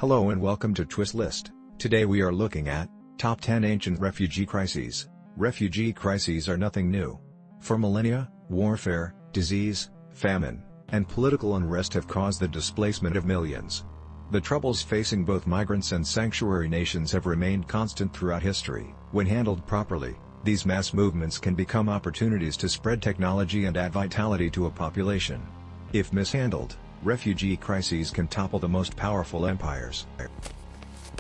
Hello and welcome to Twist List. Today we are looking at Top 10 Ancient Refugee Crises. Refugee crises are nothing new. For millennia, warfare, disease, famine, and political unrest have caused the displacement of millions. The troubles facing both migrants and sanctuary nations have remained constant throughout history. When handled properly, these mass movements can become opportunities to spread technology and add vitality to a population. If mishandled, refugee crises can topple the most powerful empires.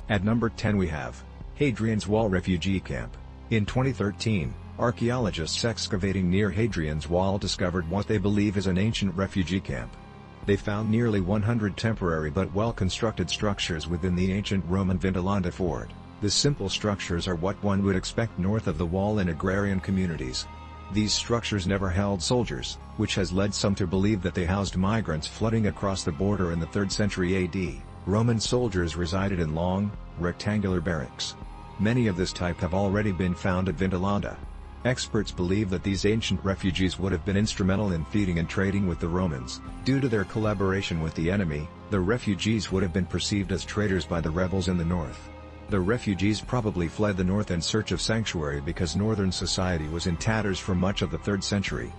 At number 10 we have Hadrian's Wall Refugee Camp. In 2013, archaeologists excavating near Hadrian's Wall discovered what they believe is an ancient refugee camp. They found nearly 100 temporary but well-constructed structures within the ancient Roman Vindolanda fort. The simple structures are what one would expect north of the wall in agrarian communities. These structures never held soldiers, which has led some to believe that they housed migrants flooding across the border in the 3rd century AD. Roman soldiers resided in long, rectangular barracks. Many of this type have already been found at Vindolanda. Experts believe that these ancient refugees would have been instrumental in feeding and trading with the Romans. Due to their collaboration with the enemy, the refugees would have been perceived as traitors by the rebels in the north. The refugees probably fled the north in search of sanctuary because northern society was in tatters for much of the 3rd century.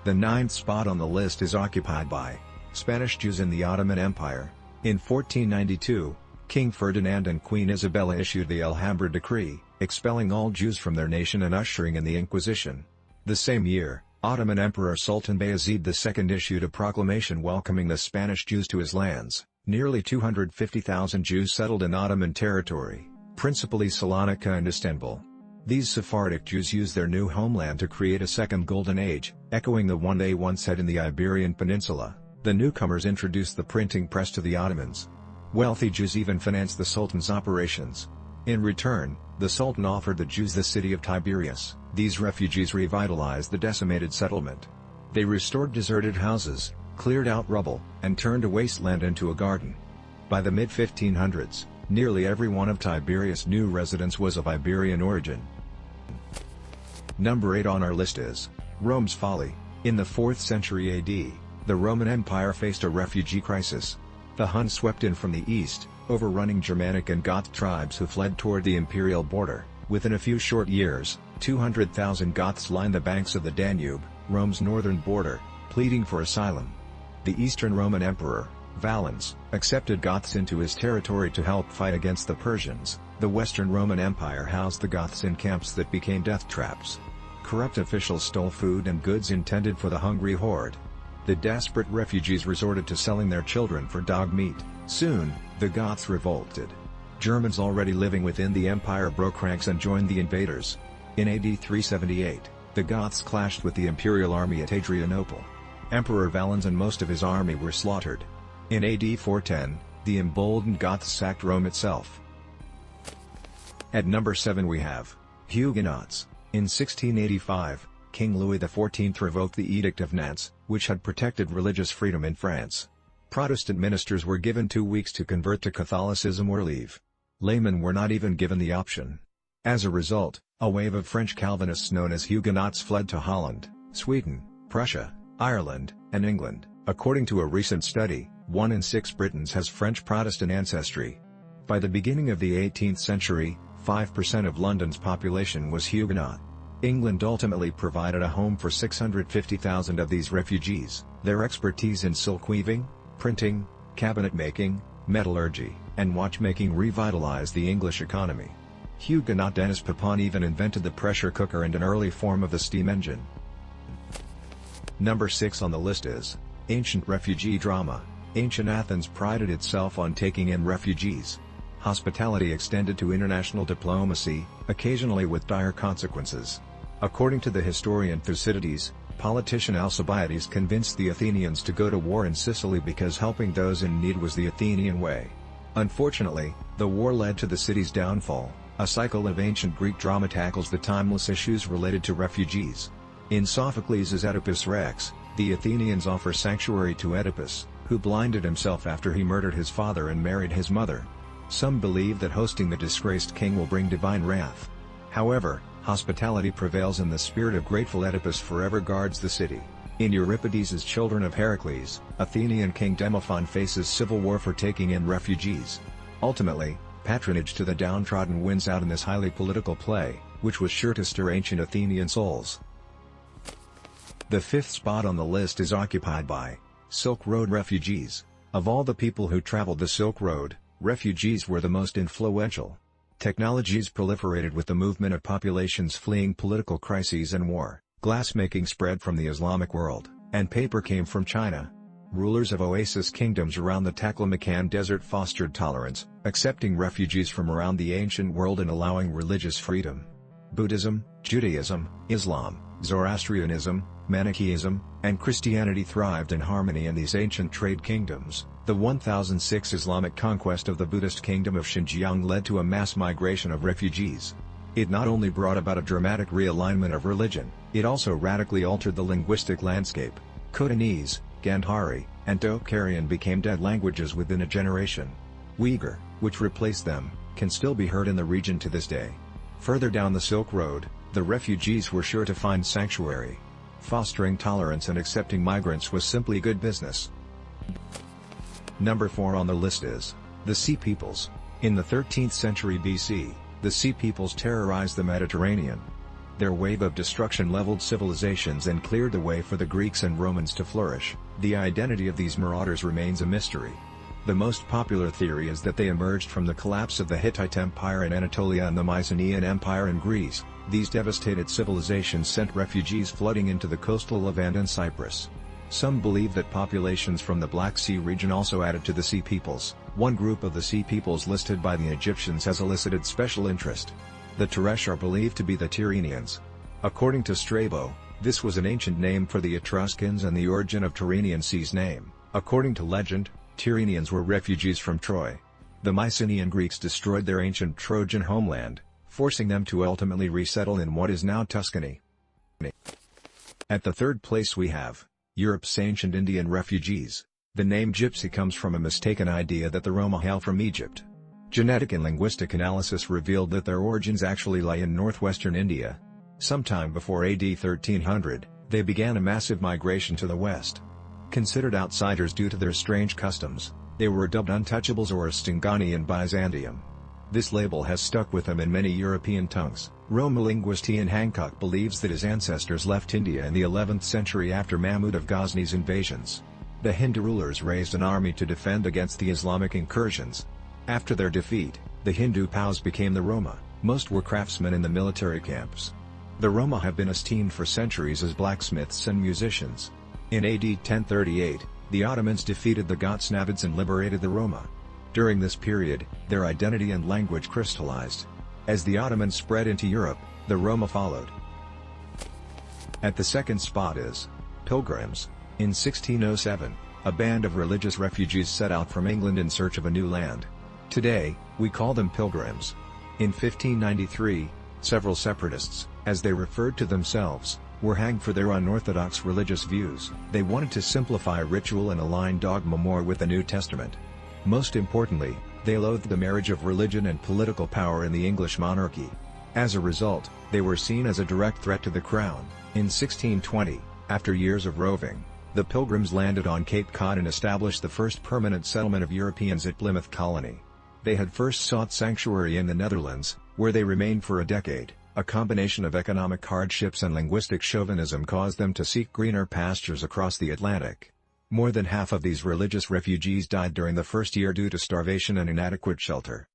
The 9th spot on the list is occupied by Spanish Jews in the Ottoman Empire. In 1492, King Ferdinand and Queen Isabella issued the Alhambra Decree, expelling all Jews from their nation and ushering in the Inquisition. The same year, Ottoman Emperor Sultan Bayezid II issued a proclamation welcoming the Spanish Jews to his lands. Nearly 250,000 Jews settled in Ottoman territory, principally Salonika and Istanbul. These Sephardic Jews used their new homeland to create a second golden age, echoing the one they once had in the Iberian Peninsula. The newcomers introduced the printing press to the Ottomans. Wealthy Jews even financed the Sultan's operations. In return, the Sultan offered the Jews the city of Tiberias. These refugees revitalized the decimated settlement. They restored deserted houses, cleared out rubble, and turned a wasteland into a garden. By the mid-1500s, nearly every one of Tiberias' new residents was of Iberian origin. Number 8 on our list is Rome's Folly. In the 4th century AD, the Roman Empire faced a refugee crisis. The Huns swept in from the east, overrunning Germanic and Goth tribes who fled toward the imperial border. Within a few short years, 200,000 Goths lined the banks of the Danube, Rome's northern border, pleading for asylum. The Eastern Roman Emperor, Valens, accepted Goths into his territory to help fight against the Persians. The Western Roman Empire housed the Goths in camps that became death traps. Corrupt officials stole food and goods intended for the hungry horde. The desperate refugees resorted to selling their children for dog meat. Soon, the Goths revolted. Germans already living within the empire broke ranks and joined the invaders. In AD 378, the Goths clashed with the imperial army at Adrianople. Emperor Valens and most of his army were slaughtered. In AD 410, the emboldened Goths sacked Rome itself. At number 7 we have Huguenots. In 1685, King Louis XIV revoked the Edict of Nantes, which had protected religious freedom in France. Protestant ministers were given 2 weeks to convert to Catholicism or leave. Laymen were not even given the option. As a result, a wave of French Calvinists known as Huguenots fled to Holland, Sweden, Prussia, Ireland, and England. According to a recent study, 1 in 6 Britons has French Protestant ancestry. By the beginning of the 18th century, 5% of London's population was Huguenot. England ultimately provided a home for 650,000 of these refugees. Their expertise in silk weaving, printing, cabinet making, metallurgy, and watchmaking revitalized the English economy. Huguenot Denis Papon even invented the pressure cooker and an early form of the steam engine. Number 6 on the list is Ancient Refugee Drama. Ancient Athens prided itself on taking in refugees. Hospitality extended to international diplomacy, occasionally with dire consequences. According to the historian Thucydides, politician Alcibiades convinced the Athenians to go to war in Sicily because helping those in need was the Athenian way. Unfortunately, the war led to the city's downfall. A cycle of ancient Greek drama tackles the timeless issues related to refugees. In Sophocles' Oedipus Rex, the Athenians offer sanctuary to Oedipus, who blinded himself after he murdered his father and married his mother. Some believe that hosting the disgraced king will bring divine wrath. However, hospitality prevails and the spirit of grateful Oedipus forever guards the city. In Euripides' Children of Heracles, Athenian King Demophon faces civil war for taking in refugees. Ultimately, patronage to the downtrodden wins out in this highly political play, which was sure to stir ancient Athenian souls. The fifth spot on the list is occupied by Silk Road refugees. Of all the people who traveled the Silk Road, refugees were the most influential. Technologies proliferated with the movement of populations fleeing political crises and war. Glassmaking spread from the Islamic world, and paper came from China. Rulers of oasis kingdoms around the Taklamakan Desert fostered tolerance, accepting refugees from around the ancient world and allowing religious freedom. Buddhism, Judaism, Islam, Zoroastrianism, Manichaeism, and Christianity thrived in harmony in these ancient trade kingdoms. The 1006 Islamic conquest of the Buddhist kingdom of Xinjiang led to a mass migration of refugees. It not only brought about a dramatic realignment of religion, it also radically altered the linguistic landscape. Khotanese, Gandhari, and Tocharian became dead languages within a generation. Uyghur, which replaced them, can still be heard in the region to this day. Further down the Silk Road, the refugees were sure to find sanctuary. Fostering tolerance and accepting migrants was simply good business. Number 4 on the list is the Sea Peoples. In the 13th century BC, the Sea Peoples terrorized the Mediterranean. Their wave of destruction leveled civilizations and cleared the way for the Greeks and Romans to flourish. The identity of these marauders remains a mystery. The most popular theory is that they emerged from the collapse of the Hittite Empire in Anatolia and the Mycenaean Empire in Greece. These devastated civilizations sent refugees flooding into the coastal Levant and Cyprus. Some believe that populations from the Black Sea region also added to the Sea Peoples. One group of the Sea Peoples listed by the Egyptians has elicited special interest. The Teresh are believed to be the Tyrrhenians. According to Strabo, this was an ancient name for the Etruscans and the origin of Tyrrhenian Sea's name. According to legend, Tyrrhenians were refugees from Troy. The Mycenaean Greeks destroyed their ancient Trojan homeland, forcing them to ultimately resettle in what is now Tuscany. At the third place we have Europe's ancient Indian refugees. The name Gypsy comes from a mistaken idea that the Roma hail from Egypt. Genetic and linguistic analysis revealed that their origins actually lie in northwestern India. Sometime before AD 1300, they began a massive migration to the west. Considered outsiders due to their strange customs, they were dubbed untouchables or Stingani in Byzantium. This label has stuck with them in many European tongues. Roma linguist Ian Hancock believes that his ancestors left India in the 11th century after Mahmud of Ghazna's invasions. The Hindu rulers raised an army to defend against the Islamic incursions. After their defeat, the Hindu POWs became the Roma. Most were craftsmen in the military camps. The Roma have been esteemed for centuries as blacksmiths and musicians. In AD 1038, the Ottomans defeated the Ghaznavids and liberated the Roma. During this period, their identity and language crystallized. As the Ottomans spread into Europe, the Roma followed. At the second spot is Pilgrims. In 1607, a band of religious refugees set out from England in search of a new land. Today, we call them Pilgrims. In 1593, several separatists, as they referred to themselves, were hanged for their unorthodox religious views. They wanted to simplify ritual and align dogma more with the New Testament. Most importantly, they loathed the marriage of religion and political power in the English monarchy. As a result, they were seen as a direct threat to the crown. In 1620, after years of roving, the Pilgrims landed on Cape Cod and established the first permanent settlement of Europeans at Plymouth Colony. They had first sought sanctuary in the Netherlands, where they remained for a decade. A combination of economic hardships and linguistic chauvinism caused them to seek greener pastures across the Atlantic. More than half of these religious refugees died during the first year due to starvation and inadequate shelter.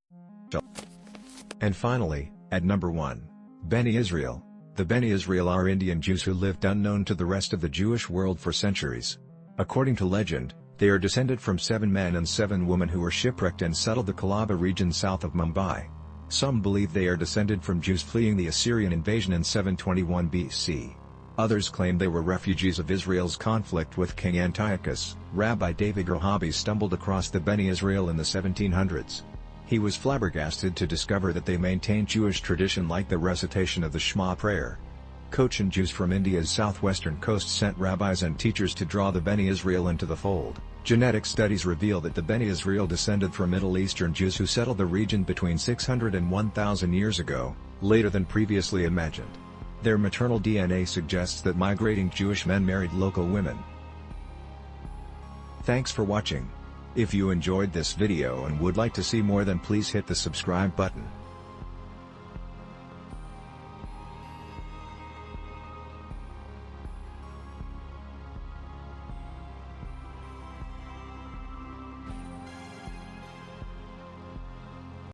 And finally, at number 1, Beni Israel. The Beni Israel are Indian Jews who lived unknown to the rest of the Jewish world for centuries. According to legend, they are descended from 7 men and 7 women who were shipwrecked and settled the Kalaba region south of Mumbai. Some believe they are descended from Jews fleeing the Assyrian invasion in 721 BC. Others claim they were refugees of Israel's conflict with King Antiochus. Rabbi David Rahabi stumbled across the Beni Israel in the 1700s. He was flabbergasted to discover that they maintained Jewish tradition like the recitation of the Shema prayer. Cochin Jews from India's southwestern coast sent rabbis and teachers to draw the Beni Israel into the fold. Genetic studies reveal that the Beni Israel descended from Middle Eastern Jews who settled the region between 600 and 1000 years ago, later than previously imagined. Their maternal DNA suggests that migrating Jewish men married local women. Thanks for watching. If you enjoyed this video and would like to see more, then please hit the subscribe button.